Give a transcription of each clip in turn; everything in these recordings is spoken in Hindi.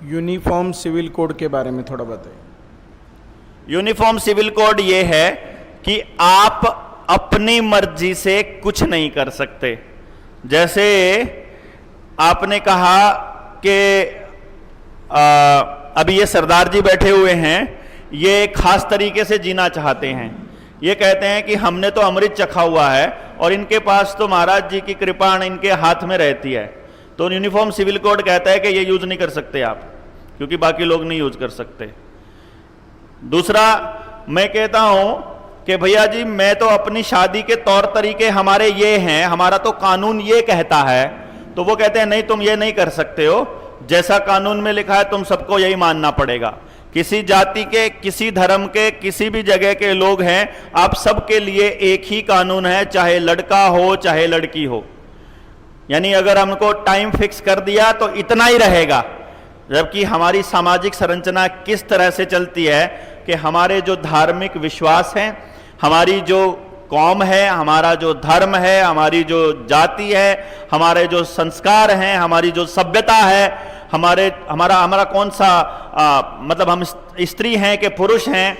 यूनिफॉर्म सिविल कोड के बारे में थोड़ा बताइए। यूनिफॉर्म सिविल कोड ये है कि आप अपनी मर्जी से कुछ नहीं कर सकते। जैसे आपने कहा कि अभी ये सरदार जी बैठे हुए हैं, ये खास तरीके से जीना चाहते हैं। ये कहते हैं कि हमने तो अमृत चखा हुआ है और इनके पास तो महाराज जी की कृपा इनके हाथ में रहती है। तो यूनिफॉर्म सिविल कोड कहता है कि ये यूज नहीं कर सकते आप, क्योंकि बाकी लोग नहीं यूज कर सकते। दूसरा, मैं कहता हूं कि भैया जी मैं तो अपनी शादी के तौर तरीके हमारे ये हैं, हमारा तो कानून ये कहता है। तो वो कहते हैं नहीं, तुम ये नहीं कर सकते हो, जैसा कानून में लिखा है तुम सबको यही मानना पड़ेगा। किसी जाति के, किसी धर्म के, किसी भी जगह के लोग हैं, आप सबके लिए एक ही कानून है, चाहे लड़का हो चाहे लड़की हो। यानी अगर हमको टाइम फिक्स कर दिया तो इतना ही रहेगा। जबकि हमारी सामाजिक संरचना किस तरह से चलती है कि हमारे जो धार्मिक विश्वास हैं, हमारी जो कौम है, हमारा जो धर्म है, हमारी जो जाति है, हमारे जो संस्कार हैं, हमारी जो सभ्यता है, हमारा कौन सा मतलब हम स्त्री हैं कि पुरुष हैं,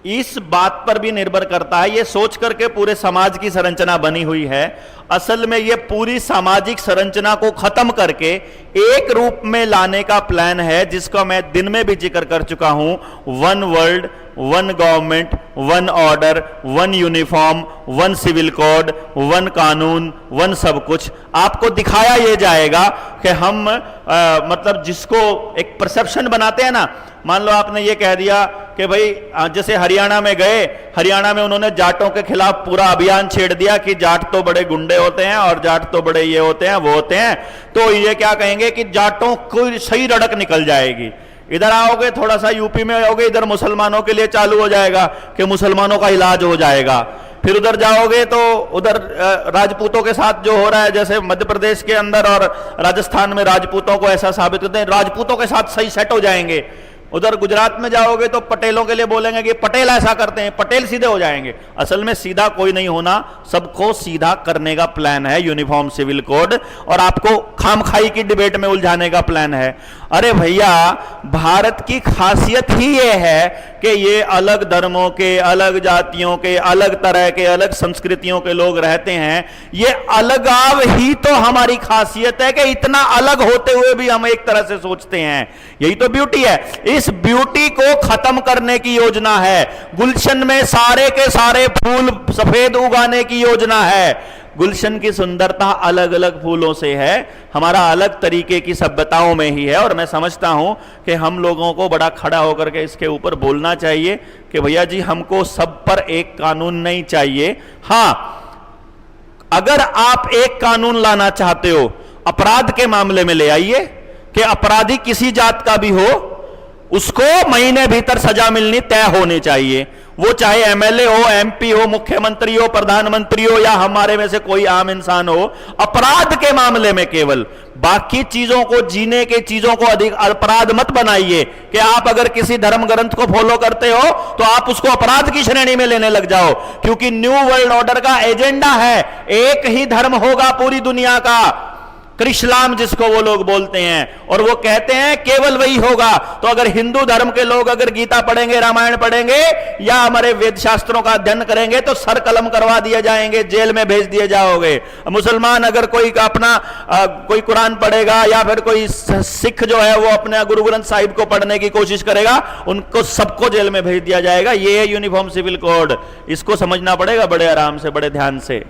इस बात पर भी निर्भर करता है। ये सोच करके पूरे समाज की संरचना बनी हुई है। असल में ये पूरी सामाजिक संरचना को खत्म करके एक रूप में लाने का प्लान है, जिसका मैं दिन में भी जिक्र कर चुका हूं। One world, one government, one order, one uniform, one civil code, one कानून, वन सब कुछ। आपको दिखाया यह जाएगा कि हम मतलब जिसको एक परसेप्शन बनाते हैं ना, मान लो आपने ये कह दिया कि भाई जैसे हरियाणा में गए, हरियाणा में उन्होंने जाटों के खिलाफ पूरा अभियान छेड़ दिया कि जाट तो बड़े गुंडे होते हैं और जाट तो बड़े ये होते हैं वो होते हैं। तो ये क्या कहेंगे कि जाटों को सही रड़क निकल जाएगी। इधर आओगे, थोड़ा सा यूपी में आओगे, इधर मुसलमानों के लिए चालू हो जाएगा कि मुसलमानों का इलाज हो जाएगा। फिर उधर जाओगे तो उधर राजपूतों के साथ जो हो रहा है, जैसे मध्य प्रदेश के अंदर और राजस्थान में राजपूतों को ऐसा साबित करते हैं राजपूतों के साथ सही सेट हो जाएंगे। उधर गुजरात में जाओगे तो पटेलों के लिए बोलेंगे कि पटेल ऐसा करते हैं, पटेल सीधे हो जाएंगे। असल में सीधा कोई नहीं होना, सबको सीधा करने का प्लान है यूनिफॉर्म सिविल कोड, और आपको खामखाई की डिबेट में उलझाने का प्लान है। अरे भैया, भारत की खासियत ही ये है कि ये अलग धर्मों के, अलग जातियों के, अलग तरह के, अलग संस्कृतियों के लोग रहते हैं। ये अलगाव ही तो हमारी खासियत है कि इतना अलग होते हुए भी हम एक तरह से सोचते हैं। यही तो ब्यूटी है। इस ब्यूटी को खत्म करने की योजना है। गुलशन में सारे के सारे फूल सफेद उगाने की योजना है। गुलशन की सुंदरता अलग अलग फूलों से है, हमारा अलग तरीके की सभ्यताओं में ही है। और मैं समझता हूं कि हम लोगों को बड़ा खड़ा होकर के इसके ऊपर बोलना चाहिए कि भैया जी हमको सब पर एक कानून नहीं चाहिए। हां, अगर आप एक कानून लाना चाहते हो अपराध के मामले में ले आइए कि अपराधी किसी जात का भी हो, उसको महीने भीतर सजा मिलनी तय होनी चाहिए। वो चाहे एमएलए हो, एमपी हो, मुख्यमंत्री हो, प्रधानमंत्री हो, या हमारे में से कोई आम इंसान हो। अपराध के मामले में केवल, बाकी चीजों को, जीने के चीजों को अधिक अपराध मत बनाइए कि आप अगर किसी धर्म ग्रंथ को फॉलो करते हो तो आप उसको अपराध की श्रेणी में लेने लग जाओ। क्योंकि न्यू वर्ल्ड ऑर्डर का एजेंडा है एक ही धर्म होगा पूरी दुनिया का, कृष्णाम जिसको वो लोग बोलते हैं, और वो कहते हैं केवल वही होगा। तो अगर हिंदू धर्म के लोग अगर गीता पढ़ेंगे, रामायण पढ़ेंगे या हमारे वेद शास्त्रों का अध्ययन करेंगे तो सर कलम करवा दिए जाएंगे, जेल में भेज दिए जाओगे। मुसलमान अगर कोई अपना कोई कुरान पढ़ेगा या फिर कोई सिख जो है वो अपने गुरु ग्रंथ साहिब को पढ़ने की कोशिश करेगा, उनको सबको जेल में भेज दिया जाएगा। ये है यूनिफॉर्म सिविल कोड। इसको समझना पड़ेगा बड़े आराम से, बड़े ध्यान से।